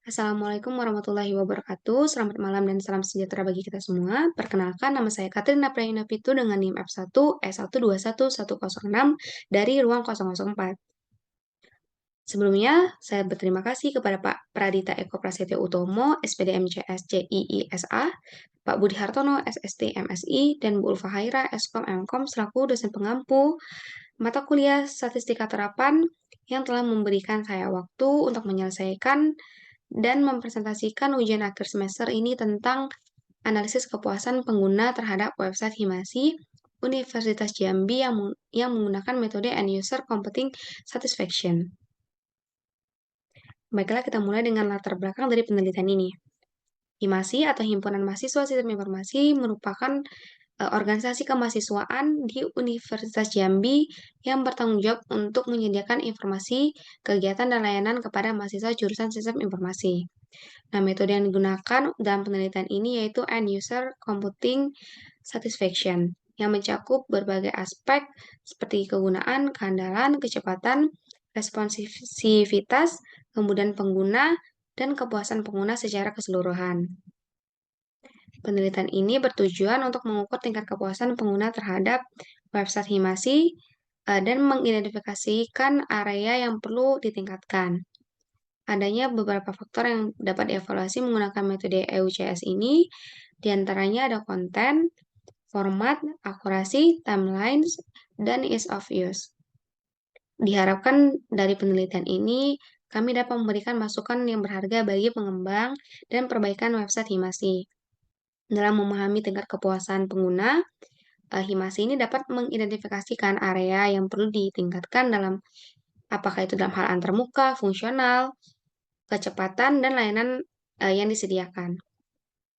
Assalamualaikum warahmatullahi wabarakatuh. Selamat malam dan salam sejahtera bagi kita semua. Perkenalkan, nama saya Katrina Prayinapitu dengan NIM F1 E121106 dari ruang 004. Sebelumnya, saya berterima kasih kepada Pak Pradita Eko Prasetyo Utomo, SPD MCS CIISA, Pak Budi Hartono, SST MSI, dan Bu Ulfa Haira, Eskom Mkom, selaku dosen pengampu mata kuliah Statistika Terapan yang telah memberikan saya waktu untuk menyelesaikan dan mempresentasikan ujian akhir semester ini tentang analisis kepuasan pengguna terhadap website Himasi Universitas Jambi yang menggunakan metode End User Computing Satisfaction. Baiklah, kita mulai dengan latar belakang dari penelitian ini. Himasi atau Himpunan Mahasiswa Sistem Informasi merupakan organisasi kemahasiswaan di Universitas Jambi yang bertanggung jawab untuk menyediakan informasi, kegiatan, dan layanan kepada mahasiswa jurusan Sistem Informasi. Nah, metode yang digunakan dalam penelitian ini yaitu End User Computing Satisfaction yang mencakup berbagai aspek seperti kegunaan, keandalan, kecepatan, responsivitas, kemudahan pengguna, dan kepuasan pengguna secara keseluruhan. Penelitian ini bertujuan untuk mengukur tingkat kepuasan pengguna terhadap website Himasi dan mengidentifikasikan area yang perlu ditingkatkan. Adanya beberapa faktor yang dapat dievaluasi menggunakan metode EUCS ini, diantaranya ada konten, format, akurasi, timelines, dan ease of use. Diharapkan dari penelitian ini, kami dapat memberikan masukan yang berharga bagi pengembang dan perbaikan website Himasi. Dalam memahami tingkat kepuasan pengguna, Himasi ini dapat mengidentifikasikan area yang perlu ditingkatkan apakah itu dalam hal antarmuka, fungsional, kecepatan, dan layanan yang disediakan.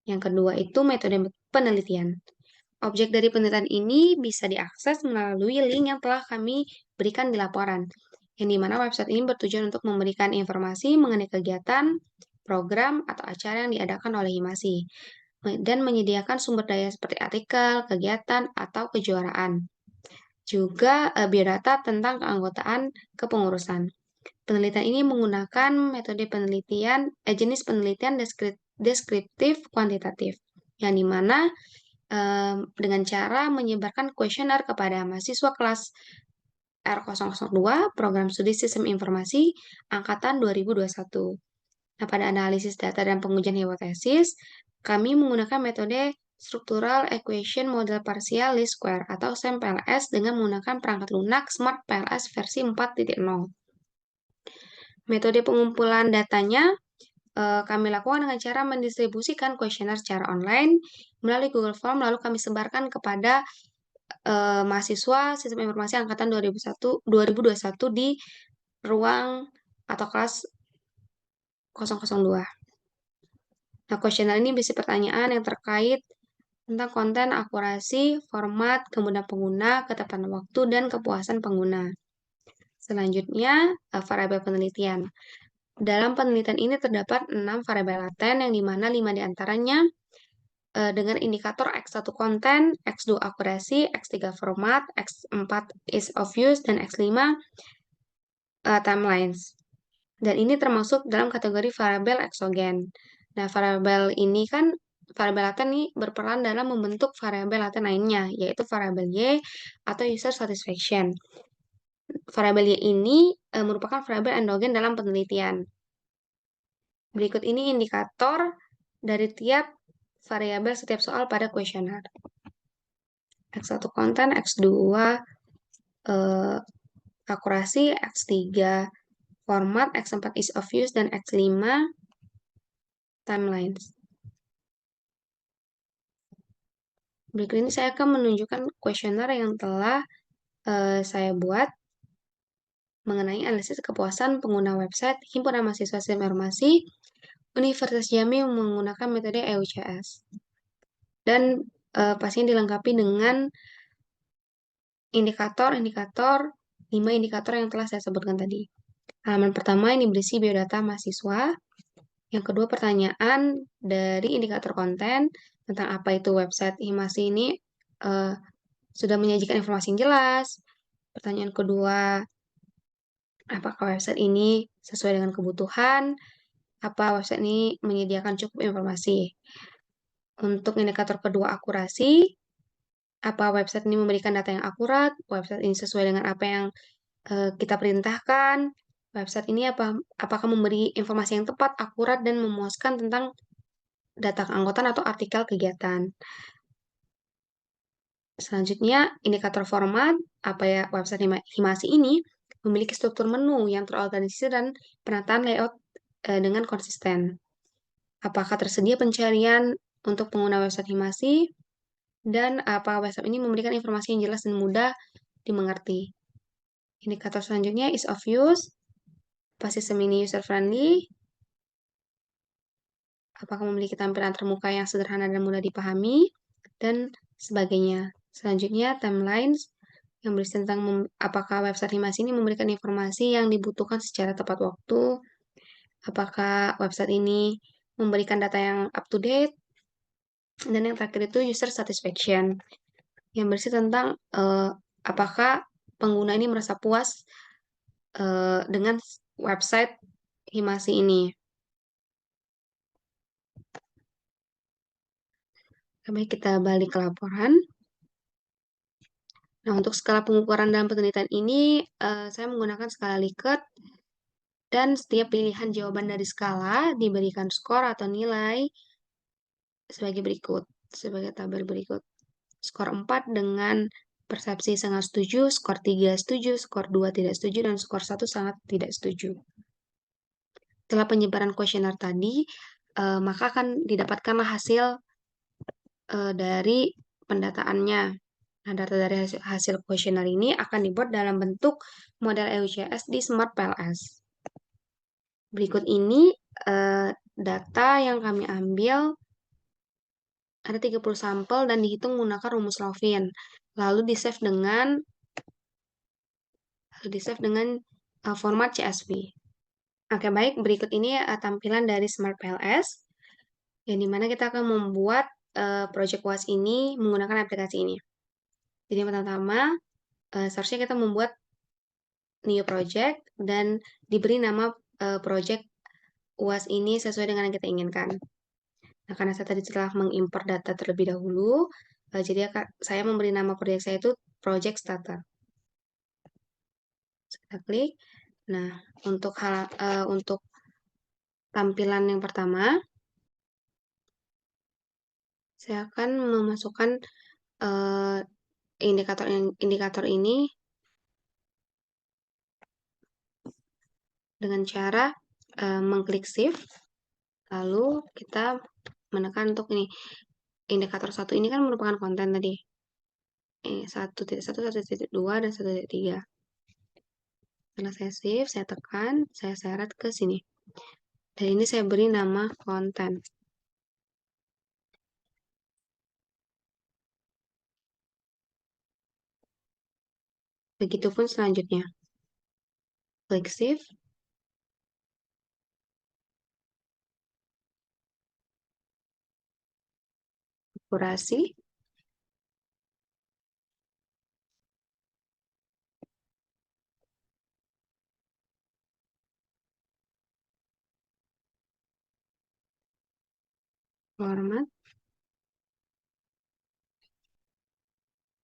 Yang kedua itu metode penelitian. Objek dari penelitian ini bisa diakses melalui link yang telah kami berikan di laporan, yang dimana website ini bertujuan untuk memberikan informasi mengenai kegiatan, program, atau acara yang diadakan oleh Himasi, dan menyediakan sumber daya seperti artikel, kegiatan, atau kejuaraan. Juga biodata tentang keanggotaan kepengurusan. Penelitian ini menggunakan metode jenis penelitian deskriptif kuantitatif, yang dimana dengan cara menyebarkan kuesioner kepada mahasiswa kelas R002 Program Studi Sistem Informasi Angkatan 2021. Nah, pada analisis data dan pengujian hipotesis, kami menggunakan metode Structural Equation Model Partial Least Square atau SEM-PLS dengan menggunakan perangkat lunak Smart PLS versi 4.0. Metode pengumpulan datanya kami lakukan dengan cara mendistribusikan kuesioner secara online melalui Google Form, lalu kami sebarkan kepada mahasiswa Sistem Informasi Angkatan 2021 di ruang atau kelas 002. Nah, kuesioner ini berisi pertanyaan yang terkait tentang konten, akurasi, format, kemudahan pengguna, ketepatan waktu, dan kepuasan pengguna. Selanjutnya, variabel penelitian. Dalam penelitian ini terdapat 6 variabel laten yang dimana 5 diantaranya dengan indikator X1 konten, X2 akurasi, X3 format, X4 ease of use, dan X5 timelines. Dan ini termasuk dalam kategori variabel eksogen. Nah, variabel laten ini berperan dalam membentuk variabel laten lainnya, yaitu variabel Y atau user satisfaction. Variabel Y ini merupakan variabel endogen dalam penelitian. Berikut ini indikator dari tiap variabel setiap soal pada kuesioner. X1 konten, X2 akurasi, X3 format, X4 ease of use, dan X5 timelines. Berikut ini saya akan menunjukkan kuesioner yang telah saya buat mengenai analisis kepuasan pengguna website Himpunan Mahasiswa Sistem Informasi Universitas Jambi menggunakan metode EUCS. Dan pastinya dilengkapi dengan indikator 5 indikator yang telah saya sebutkan tadi. Halaman pertama ini berisi biodata mahasiswa. Yang kedua, pertanyaan dari indikator konten tentang apa itu website Himasi ini sudah menyajikan informasi yang jelas. Pertanyaan kedua, apakah website ini sesuai dengan kebutuhan? apa website ini menyediakan cukup informasi. Untuk indikator kedua, akurasi, apa website ini memberikan data yang akurat, website ini sesuai dengan apa yang kita perintahkan, website ini apakah memberi informasi yang tepat, akurat, dan memuaskan tentang data keanggotaan atau artikel kegiatan. Selanjutnya, indikator format, apa ya website Himasi ini memiliki struktur menu yang terorganisir dan penataan layout dengan konsisten. Apakah tersedia pencarian untuk pengguna website Himasi, dan apa website ini memberikan informasi yang jelas dan mudah dimengerti. Indikator selanjutnya, ease of use, apa sistem ini user friendly, apakah memiliki tampilan termuka yang sederhana dan mudah dipahami, dan sebagainya. Selanjutnya, timelines yang berisi tentang apakah website Himasi ini memberikan informasi yang dibutuhkan secara tepat waktu, apakah website ini memberikan data yang up to date, dan yang terakhir itu user satisfaction yang berisi tentang apakah pengguna ini merasa puas dengan website Himasi ini. Baik, kita balik ke laporan. Nah, untuk skala pengukuran dalam penelitian ini, saya menggunakan skala Likert, dan setiap pilihan jawaban dari skala diberikan skor atau nilai sebagai berikut, sebagai tabel berikut. Skor 4 dengan persepsi sangat setuju, skor 3 setuju, skor 2 tidak setuju, dan skor 1 sangat tidak setuju. Setelah penyebaran kuesioner tadi, maka akan didapatkanlah hasil dari pendataannya. Nah, data dari hasil kuesioner ini akan dibuat dalam bentuk model EUCS di Smart PLS. Berikut ini data yang kami ambil, ada 30 sampel dan dihitung menggunakan rumus Lovin. Lalu di-save dengan format CSV. Oke, baik. Berikut ini tampilan dari Smart PLS, yang dimana kita akan membuat project UAS ini menggunakan aplikasi ini. Jadi yang pertama, seharusnya kita membuat new project dan diberi nama project UAS ini sesuai dengan yang kita inginkan. Nah, karena saya tadi telah mengimport data terlebih dahulu, jadi saya memberi nama proyek saya itu Project Starter. Kita klik. Nah, untuk tampilan yang pertama, saya akan memasukkan indikator ini dengan cara mengklik shift, lalu kita menekan untuk ini. Indikator 1 ini kan merupakan konten tadi. 1.1, 1.2, dan 1.3. Setelah saya save, saya tekan, saya seret ke sini. Dan ini saya beri nama konten. Begitupun selanjutnya. Klik save. Akurasi. Format.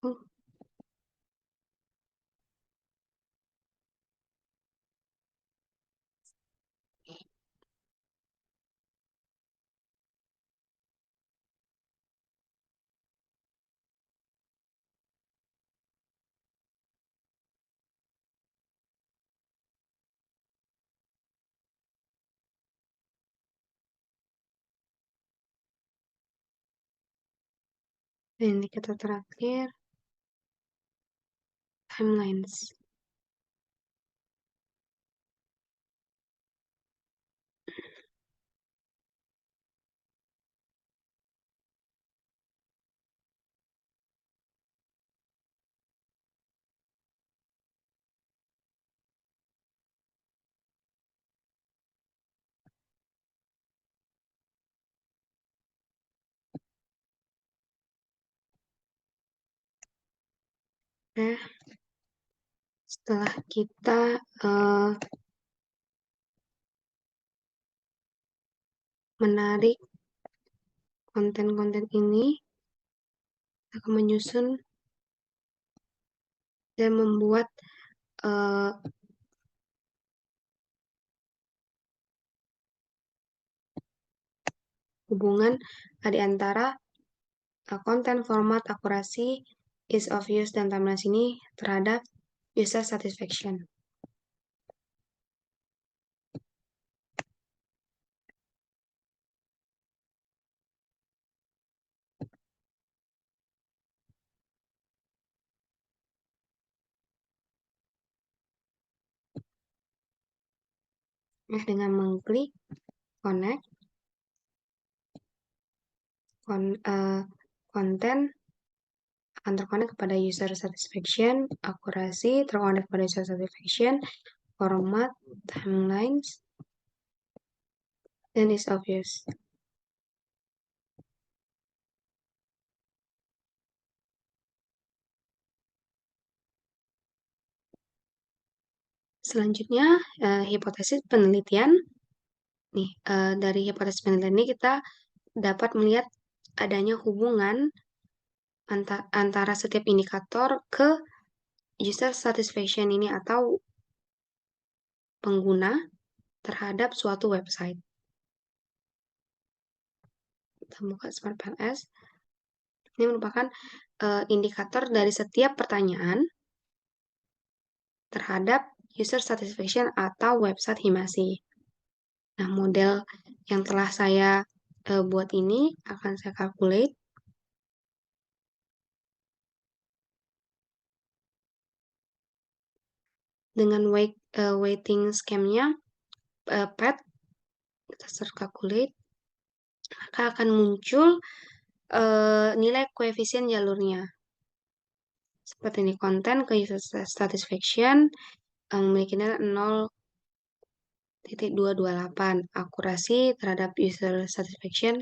Oh, indikator terakhir, timelines. Nah, setelah kita menarik konten-konten ini, akan menyusun dan membuat eh, hubungan di antara konten, format, akurasi, ease of use, dan timelines ini terhadap user satisfaction. Nah, dengan mengklik connect, konten akan terkonek kepada user satisfaction, akurasi, terkonek kepada user satisfaction, format, timelines, dan ease of use. Selanjutnya, hipotesis penelitian. Nih, dari hipotesis penelitian ini kita dapat melihat adanya hubungan antara setiap indikator ke user satisfaction ini atau pengguna terhadap suatu website. Kita buka Smart PLS. Ini merupakan indikator dari setiap pertanyaan terhadap user satisfaction atau website Himasi. Nah, model yang telah saya buat ini akan saya calculate dengan weighting scam-nya PET, kita search calculate, maka akan muncul nilai koefisien jalurnya. Seperti ini, konten ke user satisfaction memiliki nilai 0,228, akurasi terhadap user satisfaction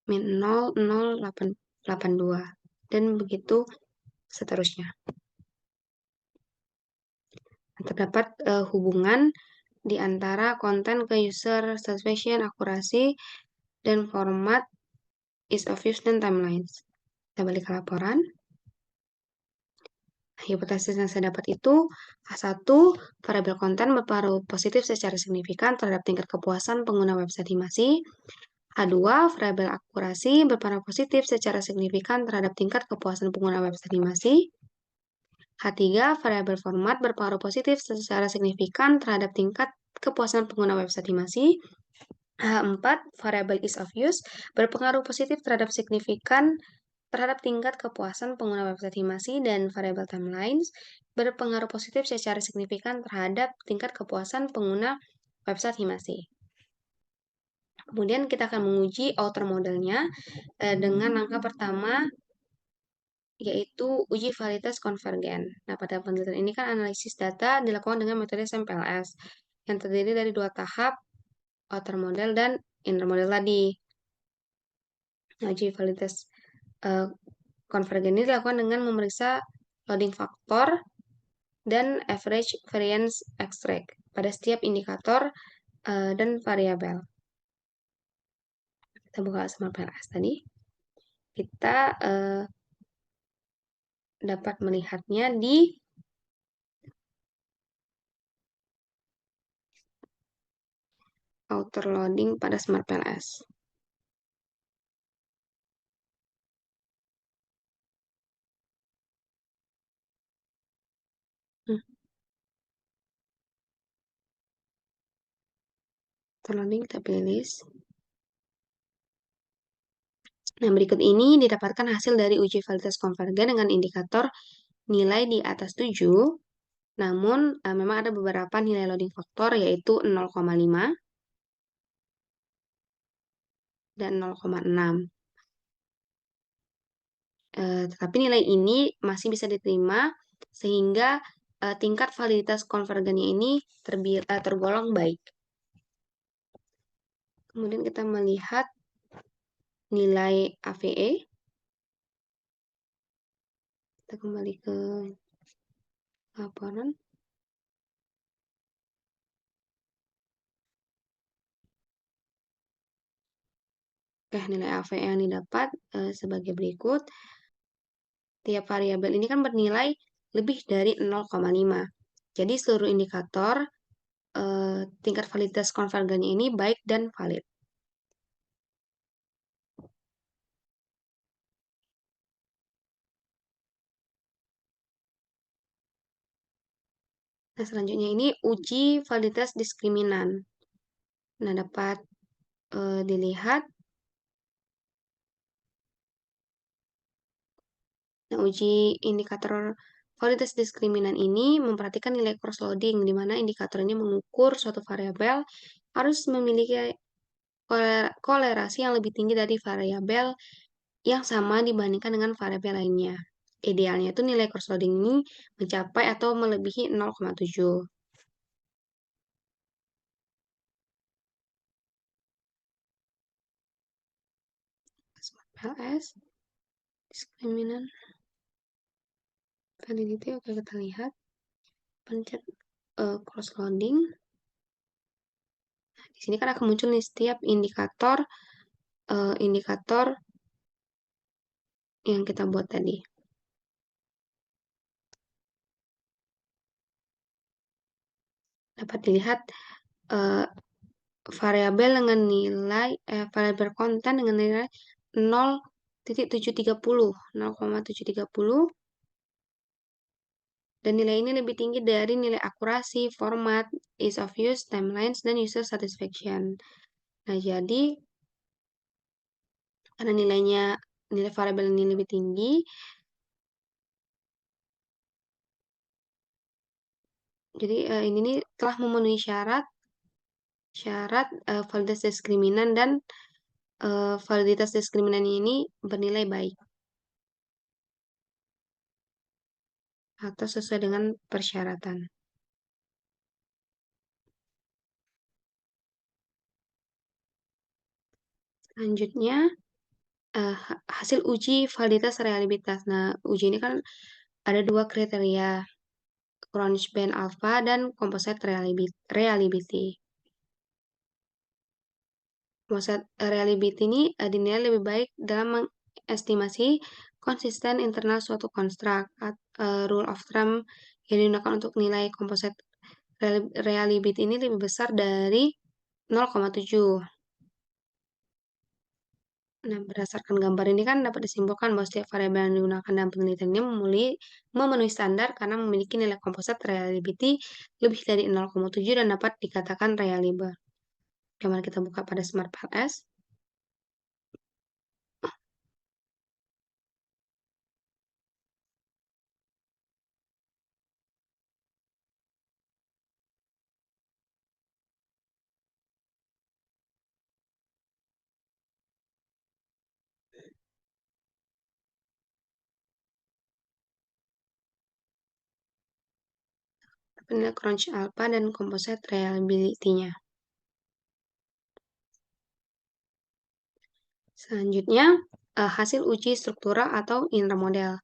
min 0,0882, dan begitu seterusnya. Terdapat hubungan di antara konten ke user satisfaction, akurasi, dan format, ease of use, dan timelines. Kita balik ke laporan. Hipotesis yang saya dapat itu, A1, variabel konten berpengaruh positif secara signifikan terhadap tingkat kepuasan pengguna website Himasi. A2, variabel akurasi berpengaruh positif secara signifikan terhadap tingkat kepuasan pengguna website Himasi. H3, variabel format berpengaruh positif secara signifikan terhadap tingkat kepuasan pengguna website Himasi. H4, variabel ease of use berpengaruh positif terhadap tingkat kepuasan pengguna website Himasi, dan variabel timelines berpengaruh positif secara signifikan terhadap tingkat kepuasan pengguna website Himasi. Kemudian kita akan menguji outer modelnya dengan langkah pertama, yaitu uji validitas konvergen. Nah, pada penelitian ini kan analisis data dilakukan dengan metode SMPLS yang terdiri dari 2 tahap, outer model dan inner model tadi. Nah, uji validitas konvergen ini dilakukan dengan memeriksa loading factor dan average variance extract pada setiap indikator dan variabel. Kita buka Smart PLS tadi. Kita dapat melihatnya di outer loading pada Smart PLS. Outer loading kita pilih list. Nah, berikut ini didapatkan hasil dari uji validitas konvergen dengan indikator nilai di atas 7, namun memang ada beberapa nilai loading faktor, yaitu 0,5 dan 0,6. Tetapi nilai ini masih bisa diterima sehingga tingkat validitas konvergennya ini tergolong baik. Kemudian kita melihat nilai AVE. Kita kembali ke laporan. nilai AV yang didapat sebagai berikut. Tiap variabel ini kan bernilai lebih dari 0,5. Jadi seluruh indikator tingkat validitas konvergennya ini baik dan valid. Nah, selanjutnya ini uji validitas diskriminan. Nah, dapat dilihat. Nah, uji indikator validitas diskriminan ini memperhatikan nilai cross-loading, di mana indikator ini mengukur suatu variabel harus memiliki kolerasi yang lebih tinggi dari variabel yang sama dibandingkan dengan variabel lainnya. Idealnya itu nilai cross-loading ini mencapai atau melebihi 0,7. LS, diskriminan, validity, oke kita lihat. Pencet cross-loading. Di sini kan akan muncul nih setiap indikator indikator yang kita buat tadi. Dapat dilihat variabel dengan nilai variabel konten dengan nilai 0,730, 0,730, dan nilai ini lebih tinggi dari nilai akurasi, format, ease of use, timelines, dan user satisfaction. Nah, jadi karena nilai variabel ini lebih tinggi, jadi ini nih telah memenuhi syarat validitas diskriminan, dan validitas diskriminan ini bernilai baik atau sesuai dengan persyaratan. Selanjutnya, hasil uji validitas reliabilitas. Nah, uji ini kan ada dua kriteria, Cronband Alpha dan Composite Reliability. Composite Reliability ini dinilai lebih baik dalam mengestimasi konsisten internal suatu konstruk. Rule of thumb yang digunakan untuk nilai Composite Reliability ini lebih besar dari 0,7. Nah, berdasarkan gambar ini kan dapat disimpulkan bahwa setiap variabel yang digunakan dalam penelitian ini memenuhi standar karena memiliki nilai composite reliability lebih dari 0,7 dan dapat dikatakan reliable. Coba kita buka pada SmartPLS. Nilai Crunch Alpha dan composite reliability-nya. Selanjutnya, hasil uji struktural atau inner model.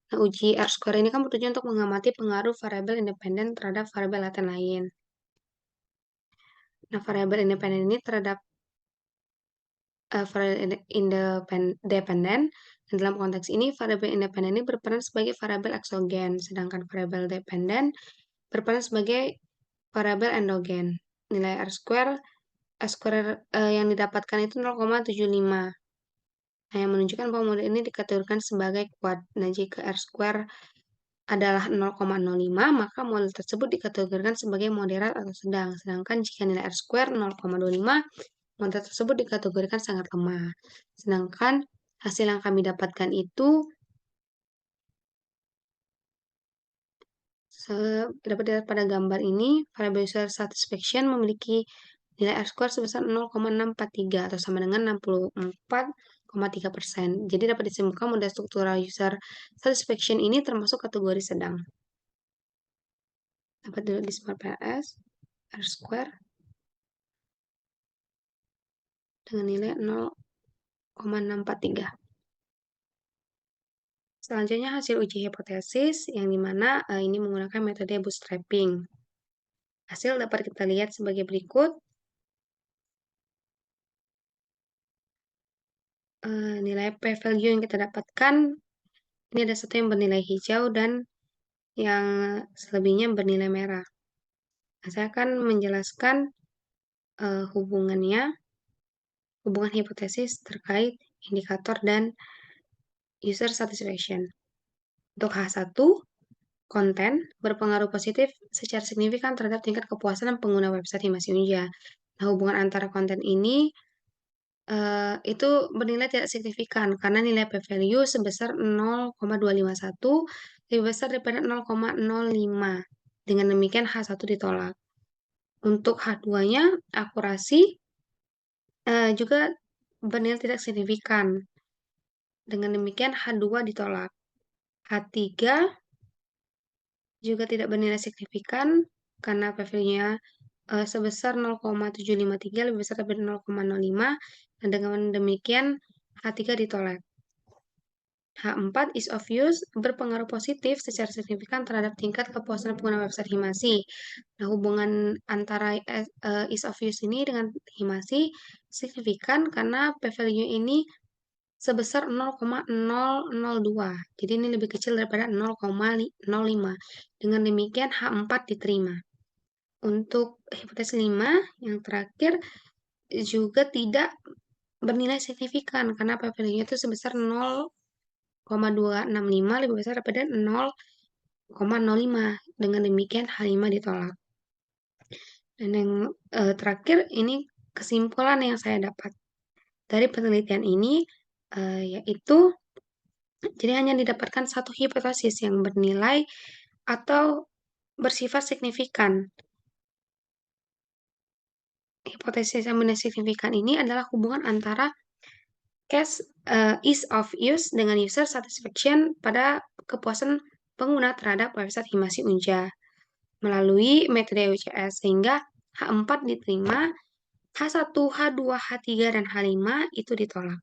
Nah, uji R-square ini kan bertujuan untuk mengamati pengaruh variabel independen terhadap variabel laten lain. Nah, variabel independen ini terhadap variabel independen. Dalam konteks ini, variabel independen ini berperan sebagai variabel eksogen, sedangkan variabel dependen berperan sebagai variabel endogen. Nilai R-square yang didapatkan itu 0,75. Nah, yang menunjukkan bahwa model ini dikategorikan sebagai kuat. Nah, jika R-square adalah 0,05, maka model tersebut dikategorikan sebagai moderat atau sedang. Sedangkan jika nilai R-square 0,25, model tersebut dikategorikan sangat lemah. Sedangkan hasil yang kami dapatkan itu dapat dilihat pada gambar ini, variable user satisfaction memiliki nilai R-square sebesar 0,643 atau sama dengan 64,3%. Jadi dapat disimpulkan model struktural user satisfaction ini termasuk kategori sedang. Dapat dilihat di SmartPLS, R-square dengan nilai 0,643. Selanjutnya hasil uji hipotesis yang dimana ini menggunakan metode bootstrapping. Hasil dapat kita lihat sebagai berikut. nilai p-value yang kita dapatkan, ini ada satu yang bernilai hijau dan yang selebihnya bernilai merah. Nah, saya akan menjelaskan hubungan hipotesis terkait indikator dan user satisfaction. Untuk H1, konten berpengaruh positif secara signifikan terhadap tingkat kepuasan pengguna website Himasi Unja. Nah, hubungan antara konten ini itu bernilai tidak signifikan karena nilai p-value sebesar 0,251 lebih besar daripada 0,05. Dengan demikian H1 ditolak. Untuk H2-nya, akurasi juga bernilai tidak signifikan. Dengan demikian H2 ditolak. H3 juga tidak bernilai signifikan karena p-value-nya sebesar 0,753 lebih besar dari 0,05. Dan dengan demikian H3 ditolak. H4 ease of use berpengaruh positif secara signifikan terhadap tingkat kepuasan pengguna website Himasi. Nah, hubungan antara ease of use ini dengan Himasi signifikan karena p-value ini sebesar 0,002. Jadi ini lebih kecil daripada 0,05. Dengan demikian H4 diterima. Untuk hipotesis 5 yang terakhir juga tidak bernilai signifikan karena p-value-nya itu sebesar 0,265 lebih besar daripada 0,05. Dengan demikian H5 ditolak. Dan yang terakhir ini kesimpulan yang saya dapat dari penelitian ini yaitu jadi hanya didapatkan satu hipotesis yang bernilai atau bersifat signifikan. Hipotesis yang bernilai signifikan ini adalah hubungan antara ease of use dengan user satisfaction pada kepuasan pengguna terhadap website Himasi Unja melalui metode UCS sehingga H4 diterima, H1, H2, H3, dan H5 itu ditolak.